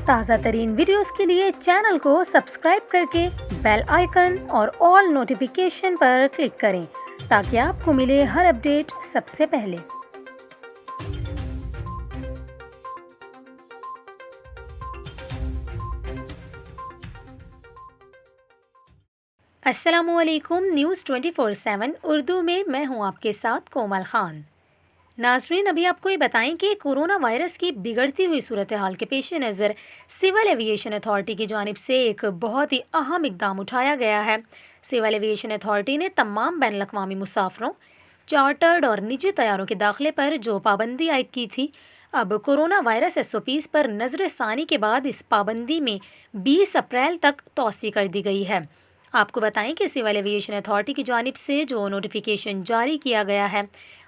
تازہ ترین ویڈیوز کے لیے چینل کو سبسکرائب کر کے بیل آئیکن اور آل نوٹیفیکیشن پر کلک کریں تاکہ آپ کو ملے ہر اپڈیٹ سب سے پہلے۔ السلام علیکم، نیوز 24/7 اردو میں ہوں آپ کے ساتھ کومل خان۔ ناظرین، ابھی آپ کو یہ بتائیں کہ کورونا وائرس کی بگڑتی ہوئی صورتحال کے پیش نظر سول ایویشن اتھارٹی کی جانب سے ایک بہت ہی اہم اقدام اٹھایا گیا ہے۔ سول ایویشن اتھارٹی نے تمام بین الاقوامی مسافروں، چارٹرڈ اور نجی طیاروں کے داخلے پر جو پابندی عائد کی تھی، اب کورونا وائرس SOPs پر نظر ثانی کے بعد اس پابندی میں 20 اپریل تک توسیع کر دی گئی ہے۔ آپ کو بتائیں کہ سول ایویشن اتھارٹی کی جانب سے جو نوٹیفیکیشن جاری کیا گیا ہے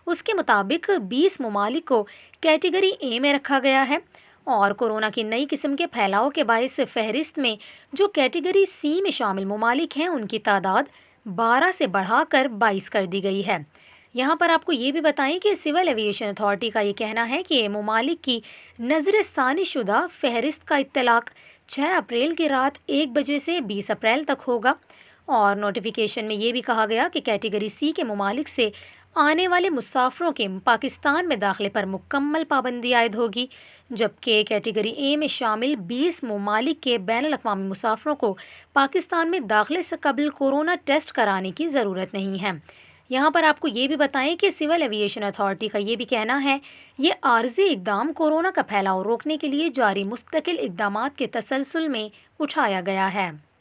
اس کے مطابق 20 ممالک کو کیٹیگری A میں رکھا گیا ہے اور کورونا کی نئی قسم کے پھیلاؤ کے باعث فہرست میں جو کیٹیگری C میں شامل ممالک ہیں ان کی تعداد 12 سے بڑھا کر 22 کر دی گئی ہے۔ یہاں پر آپ کو یہ بھی بتائیں کہ سول ایویشن اتھارٹی کا یہ کہنا ہے کہ ممالک کی نظر ثانی شدہ فہرست کا اطلاق 6 اپریل کی رات 1 بجے سے 20 اپریل تک ہوگا، اور نوٹیفیکیشن میں یہ بھی کہا گیا کہ کیٹیگری C کے ممالک سے آنے والے مسافروں کے پاکستان میں داخلے پر مکمل پابندی عائد ہوگی، جبکہ کیٹیگری A میں شامل 20 ممالک کے بین الاقوامی مسافروں کو پاکستان میں داخلے سے قبل کورونا ٹیسٹ کرانے کی ضرورت نہیں ہے۔ یہاں پر آپ کو یہ بھی بتائیں کہ سول ایویشن اتھارٹی کا یہ بھی کہنا ہے یہ عارضی اقدام کورونا کا پھیلاؤ روکنے کے لیے جاری مستقل اقدامات کے تسلسل میں اٹھایا گیا ہے۔